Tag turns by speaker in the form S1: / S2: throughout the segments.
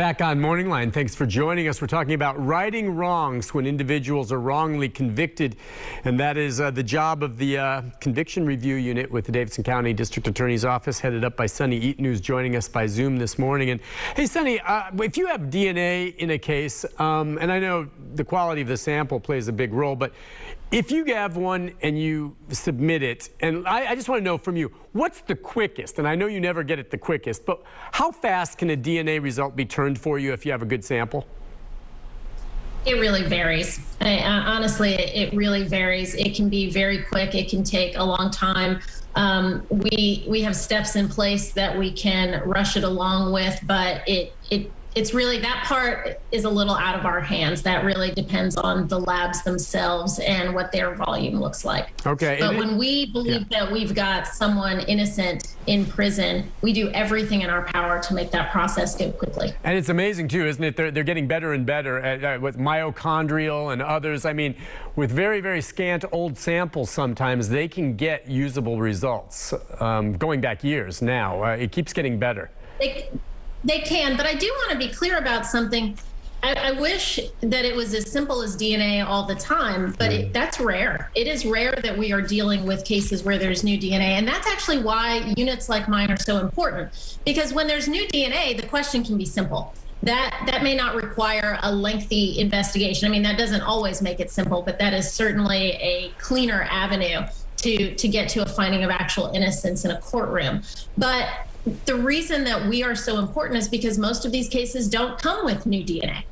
S1: Back on Morning Line, thanks for joining us. We're talking about righting wrongs when individuals are wrongly convicted, and that is the job of the Conviction Review Unit with the Davidson County District Attorney's Office, headed up by Sunny Eaton, who's joining us by Zoom this morning. And hey, Sunny, if you have DNA in a case, and I know the quality of the sample plays a big role, but if you have one and you submit it, and I just want to know from you, what's the quickest? And I know you never get it the quickest, but how fast can a DNA result be turned for you if you have a good sample?
S2: It really varies. Honestly, it really varies. It can be very quick. It can take a long time. We have steps in place that we can rush it along with, but it's really, that part is a little out of our hands. That really depends on the labs themselves and what their volume looks like.
S1: Okay.
S2: But when we believe that we've got someone innocent in prison, we do everything in our power to make that process go quickly.
S1: And it's amazing too, isn't it? They're getting better and better at with mitochondrial and others. I mean, with very, very scant old samples, sometimes they can get usable results. Going back years now, it keeps getting better.
S2: They can, but I do want to be clear about something. I wish that it was as simple as DNA all the time, but that's rare. It is rare that we are dealing with cases where there's new DNA, and that's actually why units like mine are so important. Because when there's new DNA, the question can be simple. That may not require a lengthy investigation. I mean, that doesn't always make it simple, but that is certainly a cleaner avenue to get to a finding of actual innocence in a courtroom. But the reason that we are so important is because most of these cases don't come with new DNA.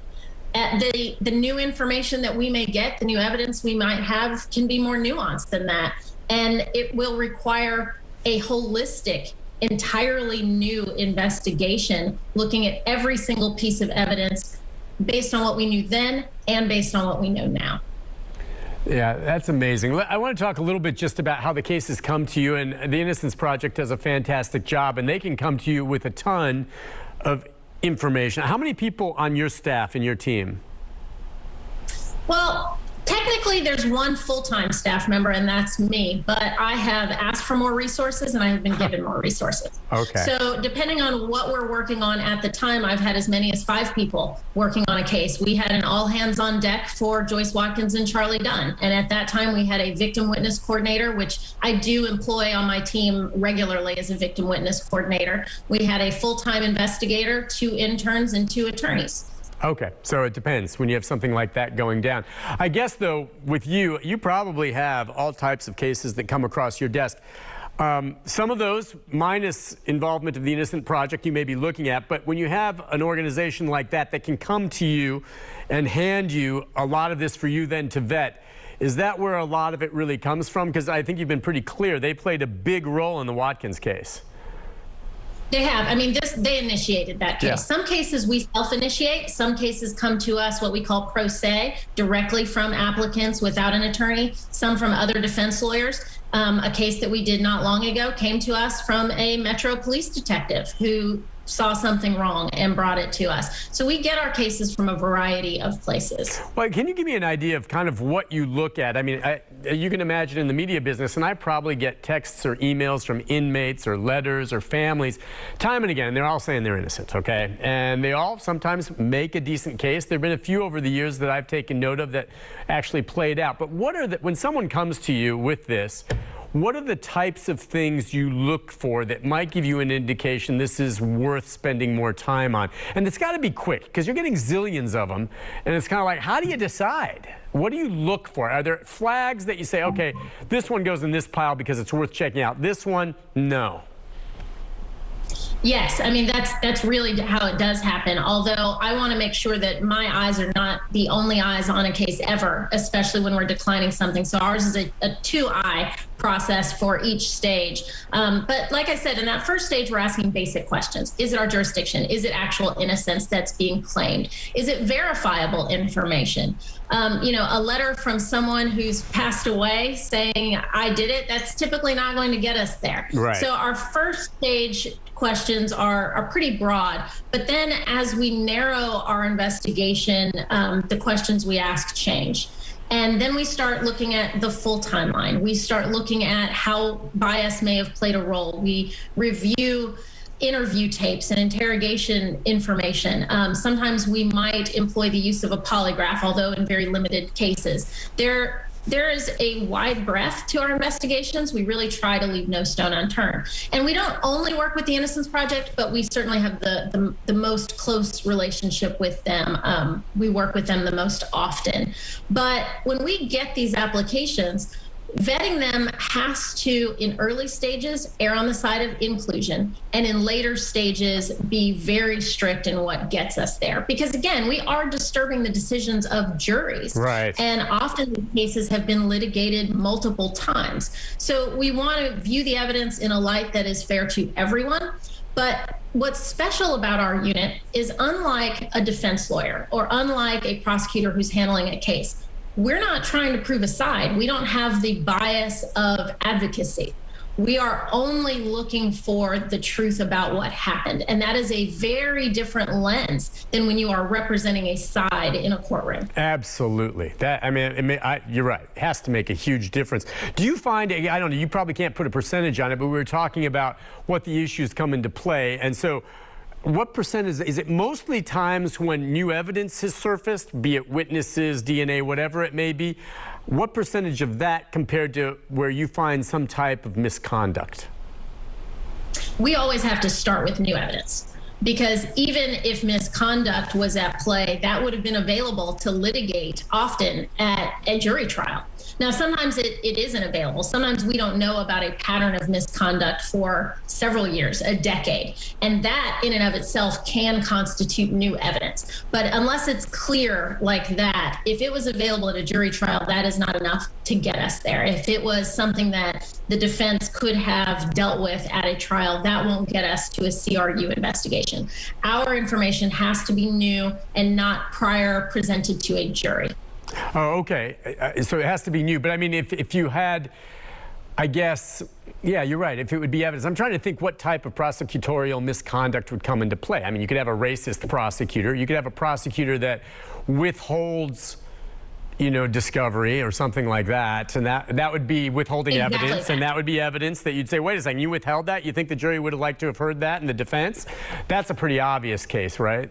S2: The new information that we may get, the new evidence we might have, can be more nuanced than that. And it will require a holistic, entirely new investigation, looking at every single piece of evidence based on what we knew then and based on what we know now.
S1: Yeah, that's amazing. I want to talk a little bit just about how the cases come to you, and the Innocence Project does a fantastic job, and they can come to you with a ton of information. How many people on your staff and your team?
S2: Well, technically there's one full-time staff member, and that's me, but I have asked for more resources and I have been given more resources.
S1: Okay.
S2: So depending on what we're working on at the time, I've had as many as 5 people working on a case. We had an all hands on deck for Joyce Watkins and Charlie Dunn. And at that time we had a victim witness coordinator, which I do employ on my team regularly as a victim witness coordinator. We had a full-time investigator, 2 interns, and 2 attorneys.
S1: Okay, so it depends when you have something like that going down. I guess, though, with you probably have all types of cases that come across your desk. Some of those, minus involvement of the Innocent Project, you may be looking at, but when you have an organization like that that can come to you and hand you a lot of this for you then to vet, is that where a lot of it really comes from? Because I think you've been pretty clear. They played a big role in the Watkins case.
S2: They have. I mean, they initiated that case.
S1: Yeah.
S2: Some cases we self-initiate. Some cases come to us, what we call pro se, directly from applicants without an attorney. Some from other defense lawyers. A case that we did not long ago came to us from a Metro police detective who saw something wrong and brought it to us. So we get our cases from a variety of places.
S1: Well, can you give me an idea of kind of what you look at? I mean, you can imagine in the media business, and I probably get texts or emails from inmates or letters or families time and again, and they're all saying they're innocent, okay? And they all sometimes make a decent case. There have been a few over the years that I've taken note of that actually played out. But what are when someone comes to you with this, what are the types of things you look for that might give you an indication this is worth spending more time on? And it's got to be quick, because you're getting zillions of them, and it's kind of like, how do you decide? What do you look for? Are there flags that you say, okay, this one goes in this pile because it's worth checking out, this one, no?
S2: Yes, I mean, that's really how it does happen. Although I want to make sure that my eyes are not the only eyes on a case ever, especially when we're declining something. So ours is a 2-eye process for each stage. But like I said, in that first stage, we're asking basic questions. Is it our jurisdiction? Is it actual innocence that's being claimed? Is it verifiable information? A letter from someone who's passed away saying, I did it, that's typically not going to get us there.
S1: Right.
S2: So our first stage questions are pretty broad, but then as we narrow our investigation, the questions we ask change. And then we start looking at the full timeline. We start looking at how bias may have played a role. We review interview tapes and interrogation information. Sometimes we might employ the use of a polygraph, although in very limited cases. There is a wide breadth to our investigations. We really try to leave no stone unturned. And we don't only work with the Innocence Project, but we certainly have the most close relationship with them. We work with them the most often. But when we get these applications, vetting them has to, in early stages, err on the side of inclusion, and in later stages, be very strict in what gets us there. Because again, we are disturbing the decisions of juries.
S1: Right.
S2: And often the cases have been litigated multiple times. So we want to view the evidence in a light that is fair to everyone. But what's special about our unit is, unlike a defense lawyer or unlike a prosecutor who's handling a case, we're not trying to prove a side. We don't have the bias of advocacy. We are only looking for the truth about what happened. And that is a very different lens than when you are representing a side in a courtroom.
S1: Absolutely. You're right. It has to make a huge difference. Do you find, I don't know, you probably can't put a percentage on it, but we were talking about what the issues come into play. And so what percentage, is it mostly times when new evidence has surfaced, be it witnesses, DNA, whatever it may be? What percentage of that compared to where you find some type of misconduct?
S2: We always have to start with new evidence, because even if misconduct was at play, that would have been available to litigate often at a jury trial. Now, sometimes it isn't available. Sometimes we don't know about a pattern of misconduct for several years, a decade. And that in and of itself can constitute new evidence. But unless it's clear like that, if it was available at a jury trial, that is not enough to get us there. If it was something that the defense could have dealt with at a trial, that won't get us to a CRU investigation. Our information has to be new and not prior presented to a jury.
S1: Oh, okay. So it has to be new. But I mean, if you had, I guess, yeah, you're right. If it would be evidence. I'm trying to think what type of prosecutorial misconduct would come into play. I mean, you could have a racist prosecutor. You could have a prosecutor that withholds, discovery or something like that. And that would be withholding evidence. And that would be evidence that you'd say, wait a second, you withheld that? You think the jury would have liked to have heard that in the defense? That's a pretty obvious case, right?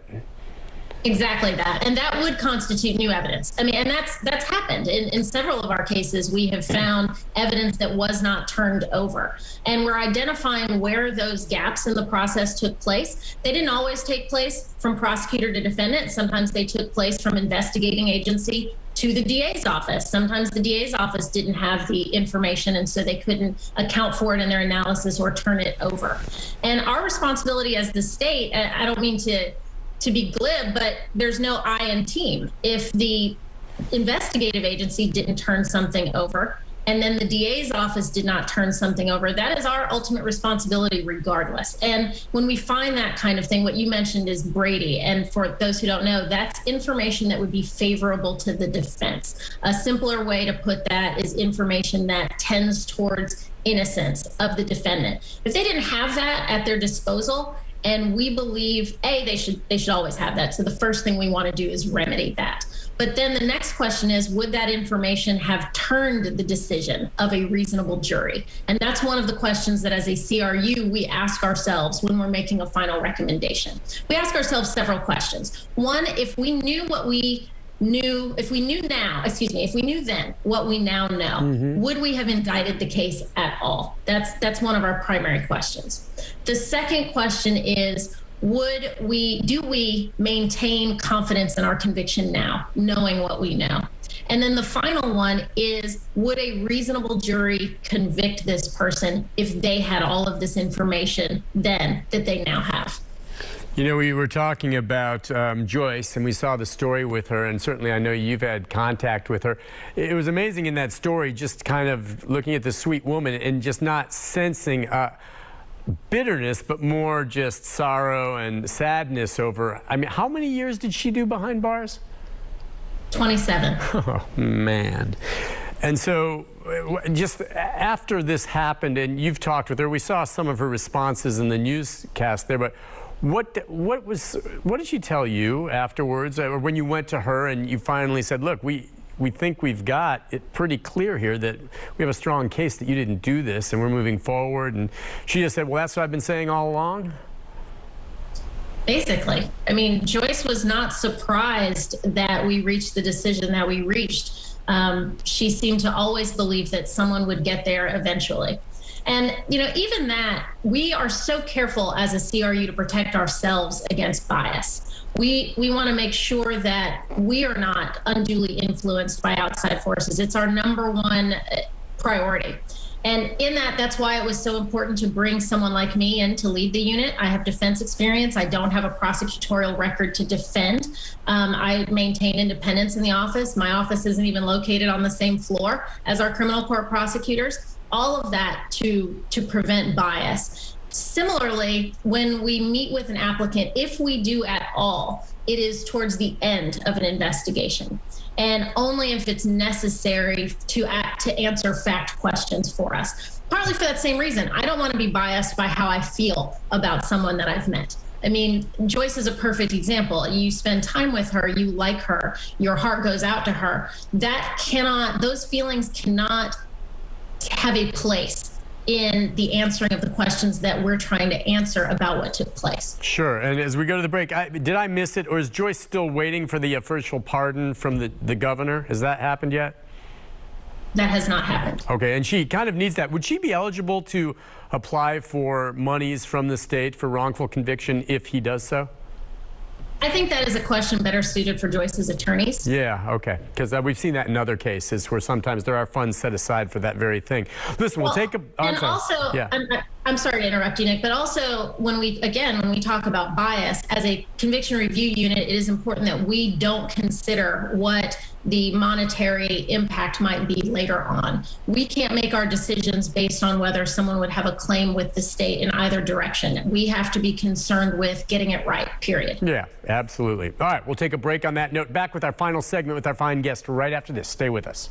S2: Exactly that. And that would constitute new evidence. I mean, and that's happened. In several of our cases, we have found evidence that was not turned over. And we're identifying where those gaps in the process took place. They didn't always take place from prosecutor to defendant. Sometimes they took place from investigating agency to the DA's office. Sometimes the DA's office didn't have the information, and so they couldn't account for it in their analysis or turn it over. And our responsibility as the state, I don't mean to be glib, but there's no I in team. If the investigative agency didn't turn something over, and then the DA's office did not turn something over, that is our ultimate responsibility regardless. And when we find that kind of thing, what you mentioned is Brady. And for those who don't know, that's information that would be favorable to the defense. A simpler way to put that is information that tends towards innocence of the defendant. If they didn't have that at their disposal, and we believe, they should always have that. So the first thing we want to do is remedy that. But then the next question is, would that information have turned the decision of a reasonable jury? And that's one of the questions that as a CRU, we ask ourselves when we're making a final recommendation. We ask ourselves several questions. One, if we knew what we knew, if we knew then what we now know, would we have indicted the case at all? That's one of our primary questions. The second question is, do we maintain confidence in our conviction now, knowing what we know? And then the final one is, would a reasonable jury convict this person if they had all of this information then that they now have?
S1: We were talking about Joyce, and we saw the story with her, and certainly I know you've had contact with her. It was amazing in that story, just kind of looking at the sweet woman and just not sensing bitterness, but more just sorrow and sadness over, I mean, how many years did she do behind bars?
S2: 27.
S1: Oh, man. And so just after this happened, and you've talked with her, we saw some of her responses in the newscast there, but what did she tell you afterwards, or when you went to her and you finally said, look, we think we've got it pretty clear here that we have a strong case that you didn't do this and we're moving forward? And she just said, well, that's what I've been saying all along?
S2: Basically. I mean, Joyce was not surprised that we reached the decision that we reached. She seemed to always believe that someone would get there eventually. And, even that, we are so careful as a CRU to protect ourselves against bias. We want to make sure that we are not unduly influenced by outside forces. It's our number one priority. And in that's why it was so important to bring someone like me in to lead the unit. I have defense experience. I don't have a prosecutorial record to defend. I maintain independence in the office. My office isn't even located on the same floor as our criminal court prosecutors. All of that to prevent bias. Similarly, when we meet with an applicant, if we do at all, it is towards the end of an investigation, and only if it's necessary to answer fact questions for us. Partly for that same reason, I don't want to be biased by how I feel about someone that I've met. I mean, Joyce is a perfect example. You spend time with her, you like her, your heart goes out to her. Those feelings cannot have a place in the answering of the questions that we're trying to answer about what took place.
S1: Sure. And as we go to the break, did I miss it, or is Joyce still waiting for the official pardon from the governor? Has that happened yet?
S2: That has not happened.
S1: Okay, and she kind of needs that. Would she be eligible to apply for monies from the state for wrongful conviction if he does so?
S2: I think that is a question better suited for Joyce's attorneys.
S1: Yeah, okay. Because we've seen that in other cases where sometimes there are funds set aside for that very thing. Listen, we'll take a...
S2: I'm sorry to interrupt you, Nick, but also when we talk about bias, as a conviction review unit, it is important that we don't consider what the monetary impact might be later on. We can't make our decisions based on whether someone would have a claim with the state in either direction. We have to be concerned with getting it right, period.
S1: Yeah, absolutely. All right, we'll take a break on that note. Back with our final segment with our fine guest right after this. Stay with us.